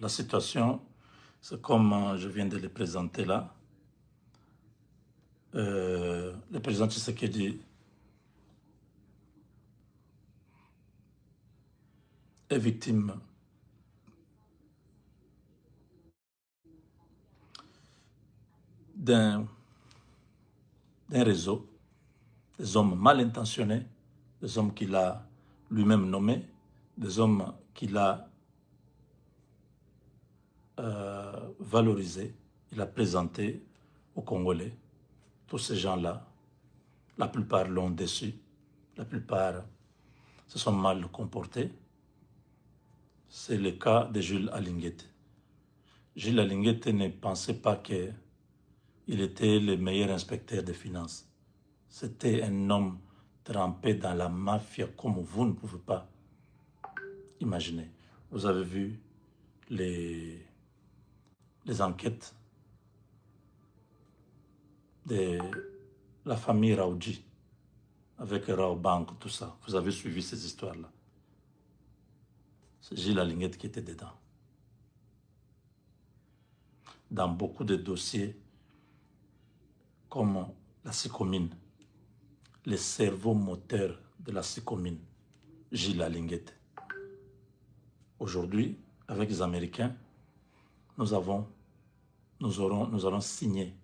la situation, c'est comme je viens de le présenter là. Le président Tshisekedi est victime d'un réseau, des hommes mal intentionnés, des hommes qu'il a lui-même nommés, des hommes qu'il a valorisés, il a présenté aux Congolais. Tous ces gens-là, la plupart l'ont déçu, la plupart se sont mal comportés. C'est le cas de Jules Alinguete. Jules Alinguete ne pensait pas qu'il était le meilleur inspecteur des finances. C'était un homme trempé dans la mafia comme vous ne pouvez pas imaginer. Vous avez vu les enquêtes de la famille Raoudji avec Raobank, tout ça. Vous avez suivi ces histoires-là. C'est Gilles Alinguete qui était dedans. Dans beaucoup de dossiers comme la Sycomine, les cerveaux moteurs de la Sycomine, Gilles Alinguete. Aujourd'hui, avec les Américains, nous allons signer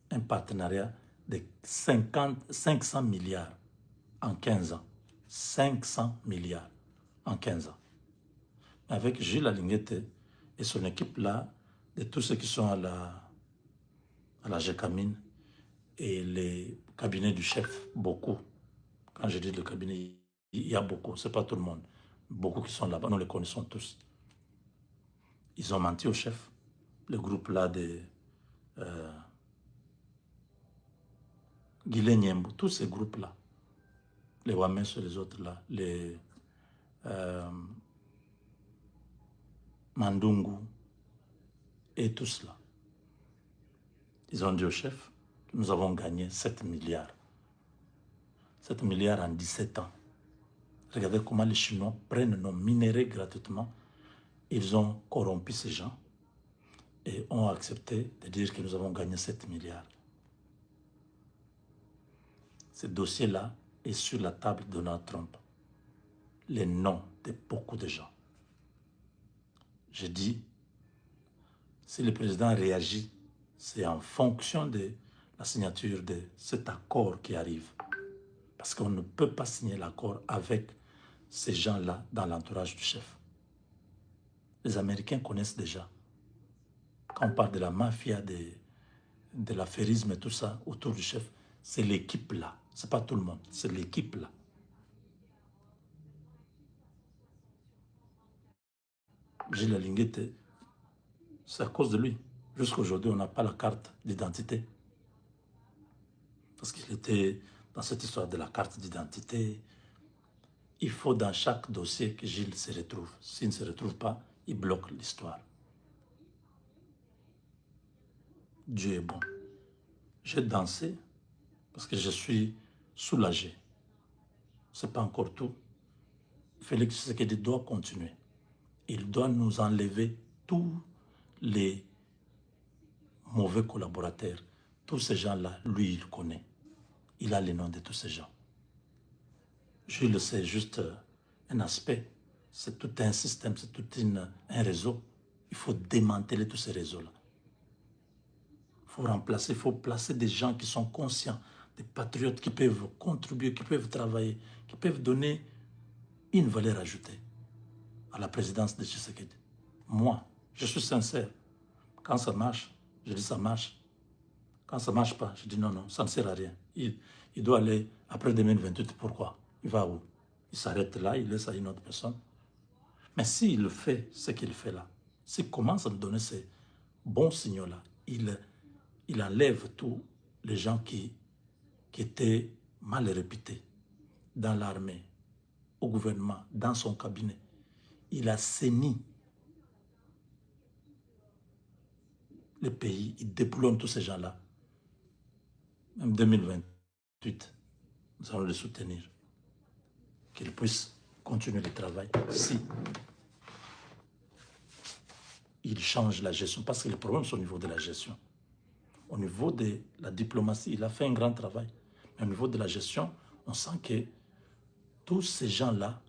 un partenariat de 500 milliards en 15 ans. 500 milliards en 15 ans. Avec Gilles Alinguete et son équipe-là, de tous ceux qui sont à la GECAMINE et les cabinets du chef, beaucoup. Quand je dis le cabinet, il y a beaucoup, ce n'est pas tout le monde. Beaucoup qui sont là-bas, nous les connaissons tous. Ils ont menti au chef. Le groupe là de Guilé Niembo, tous ces groupes-là, les Wamens et les autres là, les Mandungu et tout cela. Ils ont dit au chef que nous avons gagné 7 milliards. 7 milliards en 17 ans. Regardez comment les Chinois prennent nos minéraux gratuitement. Ils ont corrompu ces gens et ont accepté de dire que nous avons gagné 7 milliards. Ce dossier-là est sur la table de Donald Trump. Les noms de beaucoup de gens. Je dis, si le président réagit, c'est en fonction de la signature de cet accord qui arrive. Parce qu'on ne peut pas signer l'accord avec ces gens-là dans l'entourage du chef. Les Américains connaissent déjà. Quand on parle de la mafia, de l'affairisme et tout ça autour du chef, c'est l'équipe là. Ce n'est pas tout le monde, c'est l'équipe là. Gilles Alinguete, c'est à cause de lui. Jusqu'à aujourd'hui, on n'a pas la carte d'identité. Parce qu'il était dans cette histoire de la carte d'identité. Il faut dans chaque dossier que Gilles se retrouve. S'il ne se retrouve pas, il bloque l'histoire. Dieu est bon. J'ai dansé parce que je suis soulagé. Ce n'est pas encore tout. Félix Tshisekedi doit continuer. Il doit nous enlever tous les mauvais collaborateurs. Tous ces gens-là, lui, il connaît. Il a les noms de tous ces gens. Je le sais, juste un aspect. C'est tout un système, c'est tout un réseau. Il faut démanteler tous ces réseaux-là. Il faut placer des gens qui sont conscients, des patriotes qui peuvent contribuer, qui peuvent travailler, qui peuvent donner une valeur ajoutée à la présidence de Tshisekedi. Moi, je suis sincère. Quand ça marche, je dis ça marche. Quand ça ne marche pas, je dis non, non, ça ne sert à rien. Il doit aller après 2028, pourquoi? Il va où? Il s'arrête là, il laisse à une autre personne. Mais s'il fait ce qu'il fait là, s'il commence à nous donner ces bons signaux-là, il enlève tous les gens qui étaient mal réputés dans l'armée, au gouvernement, dans son cabinet. Il assainit le pays, il déboulonne tous ces gens-là. Même 2028, nous allons les soutenir. Qu'ils puissent continuer le travail. Si il change la gestion. Parce que les problèmes sont au niveau de la gestion. Au niveau de la diplomatie, il a fait un grand travail. Mais au niveau de la gestion, on sent que tous ces gens-là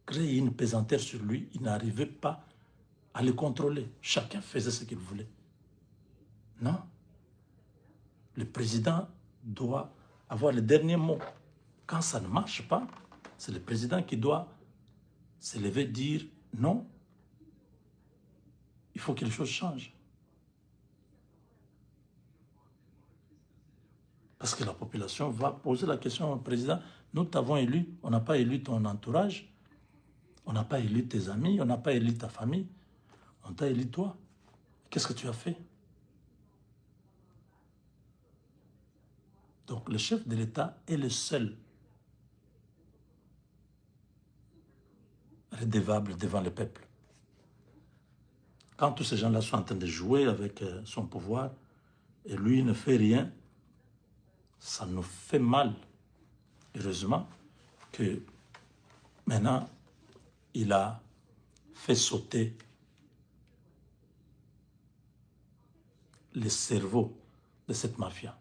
créaient une pesanteur sur lui. Il n'arrivait pas à les contrôler. Chacun faisait ce qu'il voulait. Non. Le président doit avoir le dernier mot. Quand ça ne marche pas, c'est le président qui doit se lever et dire non, il faut que les choses changent. Parce que la population va poser la question au président. Nous t'avons élu, on n'a pas élu ton entourage, on n'a pas élu tes amis, on n'a pas élu ta famille, on t'a élu toi. Qu'est-ce que tu as fait? Donc le chef de l'État est le seul redevable devant le peuple. Quand tous ces gens-là sont en train de jouer avec son pouvoir et lui ne fait rien, ça nous fait mal. Heureusement que maintenant, il a fait sauter le cerveau de cette mafia.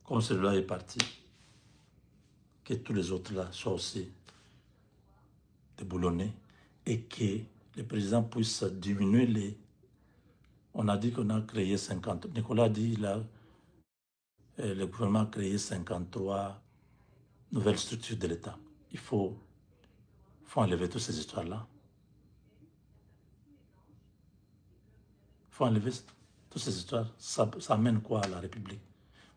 Comme celui-là est parti, que tous les autres là soient aussi déboulonnés et que le président puisse diminuer les... On a dit qu'on a créé 50... Nicolas a dit le gouvernement a créé 53 nouvelles structures de l'État. Il faut enlever toutes ces histoires-là. Il faut enlever toutes ces histoires. Ça amène quoi à la République?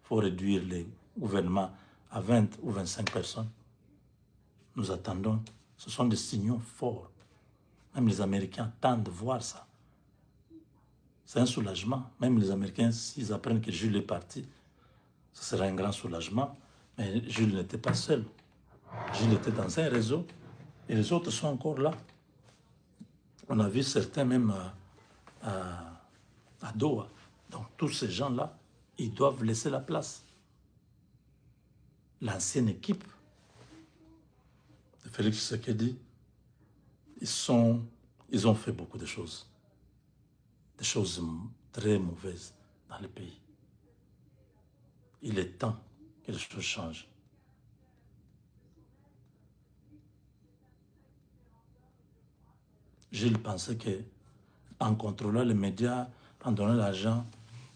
Il faut réduire les gouvernements à 20 ou 25 personnes. Nous attendons. Ce sont des signaux forts. Même les Américains tentent de voir ça. C'est un soulagement. Même les Américains, s'ils apprennent que Jules est parti, ce sera un grand soulagement. Mais Jules n'était pas seul. Jules était dans un réseau et les autres sont encore là. On a vu certains même à Doha. Donc tous ces gens-là, ils doivent laisser la place. L'ancienne équipe de Félix Tshisekedi, ils ont fait beaucoup de choses. Des choses très mauvaises dans le pays. Il est temps que les choses changent. Gilles pensait qu'en contrôlant les médias, en donnant l'argent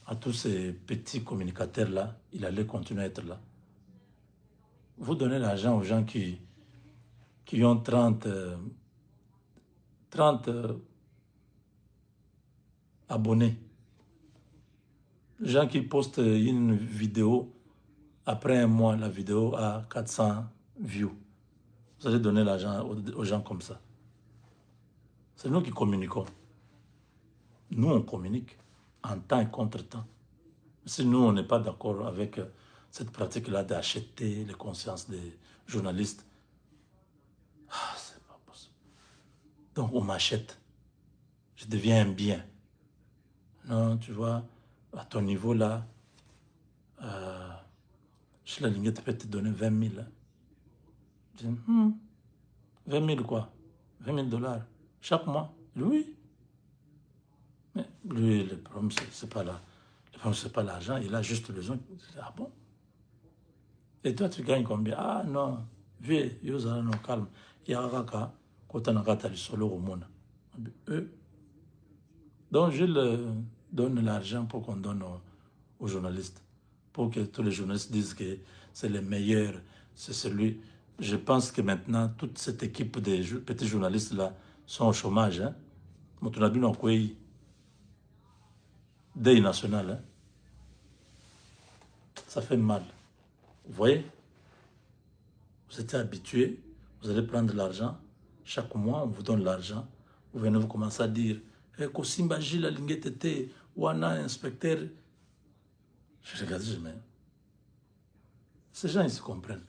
à tous ces petits communicateurs-là, il allait continuer à être là. Vous donnez l'argent aux gens qui ont 30 abonnés. Les gens qui postent une vidéo, après un mois, la vidéo a 400 views. Vous allez donner l'argent aux gens comme ça. C'est nous qui communiquons. Nous, on communique en temps et contre-temps. Si nous, on n'est pas d'accord avec cette pratique-là d'acheter les consciences des journalistes, c'est pas possible. Donc, on m'achète. Je deviens un bien. Non, tu vois, à ton niveau là, je la ligne peut te donner 20 000. Je dis, 20 000 quoi? 20 000 $ chaque mois? Oui. Mais lui, le problème, c'est pas là. Le problème, c'est pas l'argent, il a juste besoin. Ah bon? Et toi, tu gagnes combien? Ah non, vieux, yozala no calme. Yaraka, kotanakata solo au monde. Donc, je le donne l'argent pour qu'on donne aux journalistes. Pour que tous les journalistes disent que c'est le meilleur, c'est celui. Je pense que maintenant, toute cette équipe de petits journalistes-là sont au chômage. Hein? Motonabi no kwei, deuil national. Hein? Ça fait mal. Vous voyez? Vous êtes habitués, vous allez prendre de l'argent. Chaque mois, on vous donne l'argent. Vous venez vous commencer à dire Kosimba Gilles Alingetete, Wana, inspecteur. Je regarde, je dis, mais ces gens, ils se comprennent.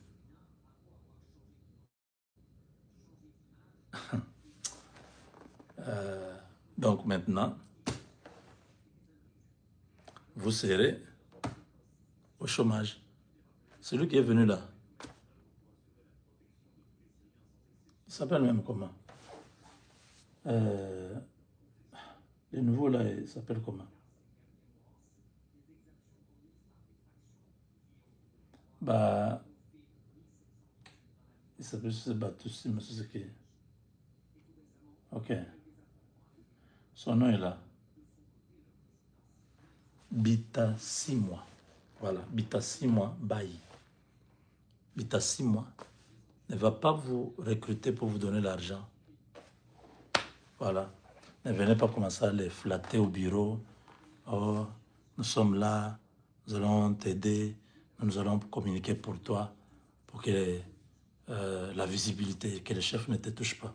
Donc maintenant, vous serez au chômage. Celui qui est venu là, il s'appelle même comment? Le nouveau là, il s'appelle comment? Bah, il s'appelle Batussi, mais c'est ce qui. Ok. Son nom est là. Bita 6 mois. Voilà, Bita 6 mois, Bailly. Bita 6 mois ne va pas vous recruter pour vous donner l'argent. Voilà. Ne venez pas commencer à les flatter au bureau. Oh, nous sommes là, nous allons t'aider, nous allons communiquer pour toi, pour que la visibilité, que les chefs ne te touchent pas.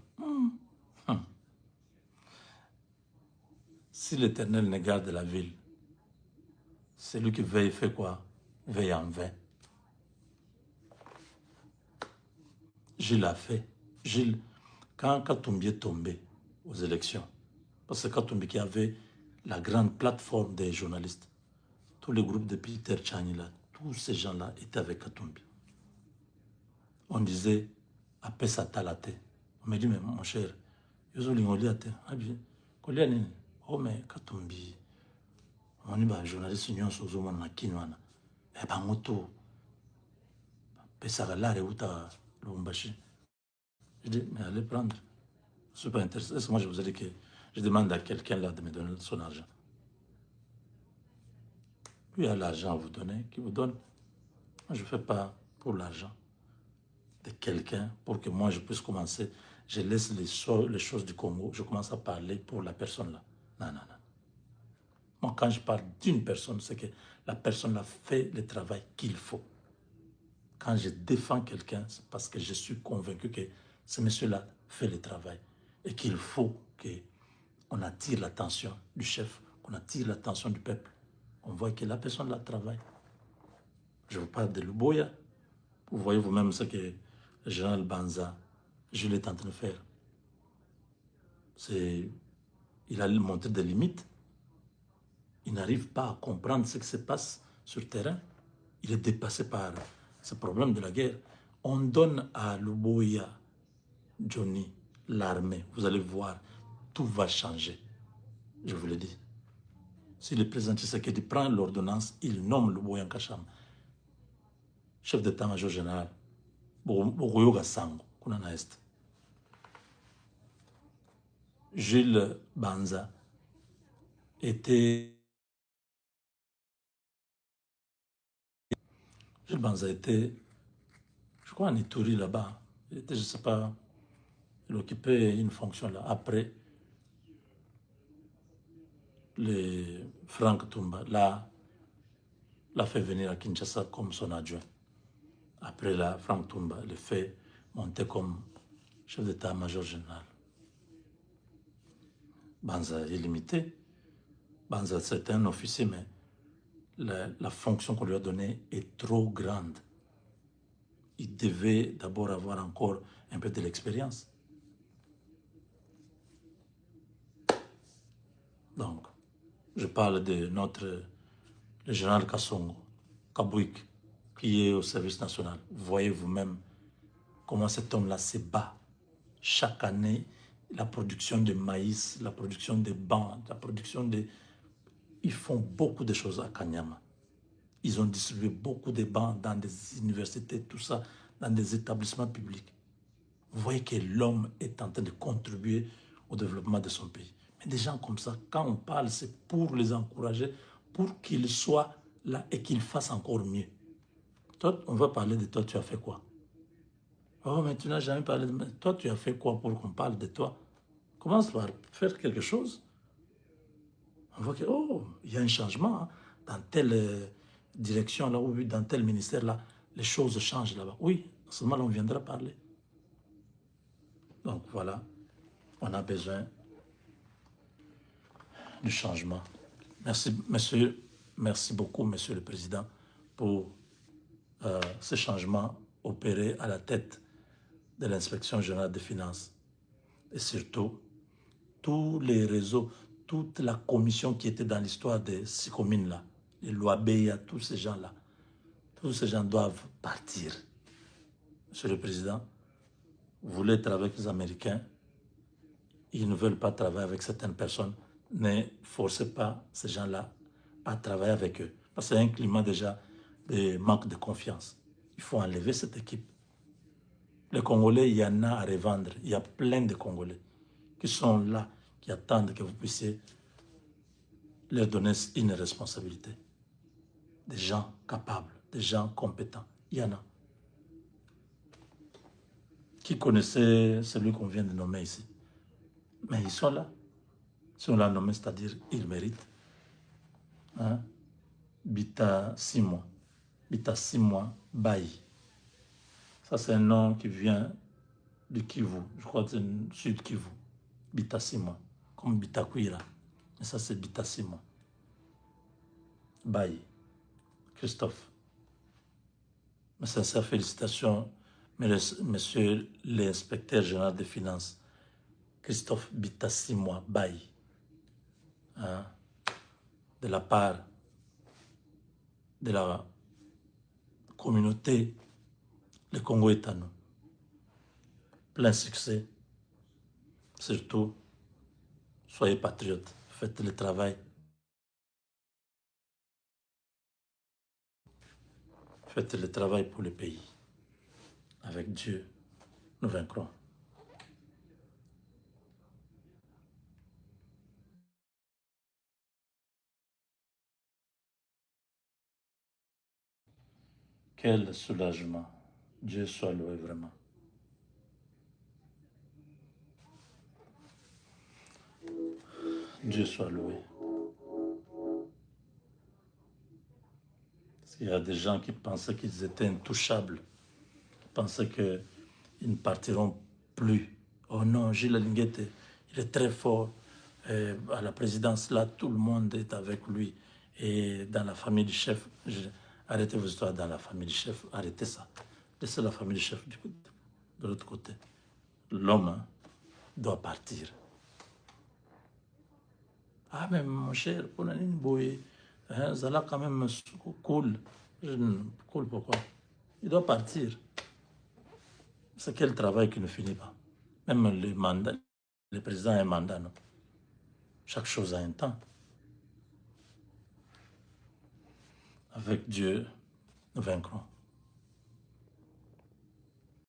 Si l'Éternel ne garde la ville, celui qui veille fait quoi? Veille en vain. Gilles a fait. Gilles, quand Katumbi est tombé aux élections, parce que Katumbi qui avait la grande plateforme des journalistes, tous les groupes de Peter Chani, là, tous ces gens-là étaient avec Katumbi. On disait, après ça talate. On me dit, mais mon cher, Yozo Lingoliate, Kolianine, oh mais Katumbi, on dit, journaliste, union, sozo, mon kinwana, et ben, moto, Pesaralare, Uta, Lubumbashi. Je dis, mais allez prendre. Je ne suis pas intéressé. Moi, je vous ai dit que je demande à quelqu'un là de me donner son argent. Lui a l'argent à vous donner, qui vous donne. Moi, je ne fais pas pour l'argent de quelqu'un pour que moi, je puisse commencer. Je laisse les choses du Congo, je commence à parler pour la personne là. Non, non, non. Moi, quand je parle d'une personne, c'est que la personne là fait le travail qu'il faut. Quand je défends quelqu'un, c'est parce que je suis convaincu que ce monsieur-là fait le travail et qu'il faut qu'on attire l'attention du chef, qu'on attire l'attention du peuple. On voit que la personne là travaille. Je vous parle de Luboya. Vous voyez vous-même ce que le général Banza, Jules est en train de faire. Il a montré des limites. Il n'arrive pas à comprendre ce qui se passe sur le terrain. Il est dépassé par ce problème de la guerre. On donne à Luboya, Johnny, l'armée. Vous allez voir, tout va changer. Je vous le dis. Si le président Tshisekedi prend l'ordonnance, il nomme Luboya Nkashama chef d'état-major général. Bogoyoga Sango, kuna na est. Jules Banza était. Jules Banza était, je crois, en Ituri là-bas. Il était, je ne sais pas, il occupait une fonction là. Après, le Franck Toumba l'a fait venir à Kinshasa comme son adjoint. Après là, Franck Toumba le fait monter comme chef d'état-major général. Banza est limité. Banza, c'est un officier, mais la fonction qu'on lui a donnée est trop grande. Il devait d'abord avoir encore un peu de l'expérience. Donc, je parle de le général Kassongo, Kabouik, qui est au service national. Vous voyez vous-même comment cet homme-là se bat. Chaque année, la production de maïs, la production de bancs, la production de... Ils font beaucoup de choses à Kanyama. Ils ont distribué beaucoup de bancs dans des universités, tout ça, dans des établissements publics. Vous voyez que l'homme est en train de contribuer au développement de son pays. Mais des gens comme ça, quand on parle, c'est pour les encourager, pour qu'ils soient là et qu'ils fassent encore mieux. Toi, on va parler de toi, tu as fait quoi? Oh, mais tu n'as jamais parlé de moi. Toi, tu as fait quoi pour qu'on parle de toi? Commence par faire quelque chose. On voit que, oh, il y a un changement hein, dans telle direction là, ou dans tel ministère là, les choses changent là-bas. Oui, à ce moment-là, on viendra parler. Donc voilà, on a besoin du changement. Merci, monsieur, merci beaucoup, monsieur le président, pour ce changement opéré à la tête de l'inspection générale des finances. Et surtout, tous les réseaux, toute la commission qui était dans l'histoire de ces communes-là, les lois BIA, tous ces gens-là, tous ces gens doivent partir. Monsieur le président, vous voulez travailler avec les Américains, ils ne veulent pas travailler avec certaines personnes, ne forcez pas ces gens-là à travailler avec eux. Parce qu'il y a un climat déjà de manque de confiance. Il faut enlever cette équipe. Les Congolais, il y en a à revendre. Il y a plein de Congolais qui sont là, qui attendent que vous puissiez leur donner une responsabilité. Des gens capables, des gens compétents. Il y en a. Qui connaissait celui qu'on vient de nommer ici? Mais ils sont là. Si on l'a nommé, c'est-à-dire ils méritent. Hein? Bita 6 mois. Bita 6 mois, Bayi. Ça, c'est un nom qui vient du Kivu. Je crois que c'est le sud Kivu. Bita 6 mois. Comme Bita Kuira. Mais ça, c'est Bita 6 mois. Bayi. Christophe. Mes sincères félicitations, monsieur l'inspecteur général des finances. Christophe Bita 6 mois, Bayi. Hein? De la part de la communauté, le Congo est à nous. Plein succès. Surtout, soyez patriotes. Faites le travail. Faites le travail pour le pays. Avec Dieu, nous vaincrons. Quel soulagement. Dieu soit loué vraiment. Dieu soit loué. Parce qu'il y a des gens qui pensaient qu'ils étaient intouchables, qui pensaient qu'ils ne partiront plus. Oh non, Gilles Linguette, il est très fort. À la présidence, là, tout le monde est avec lui. Et dans la famille du chef, arrêtez vos histoires dans la famille du chef, arrêtez ça. Laissez la famille du chef de l'autre côté. L'homme hein, doit partir. Ah, mais mon cher, on a une bouée. Zala quand même cool. Cool pourquoi? Il doit partir. C'est quel travail qui ne finit pas. Même le mandat, le président a un mandat, non? Chaque chose a un temps. Avec Dieu, nous vaincrons.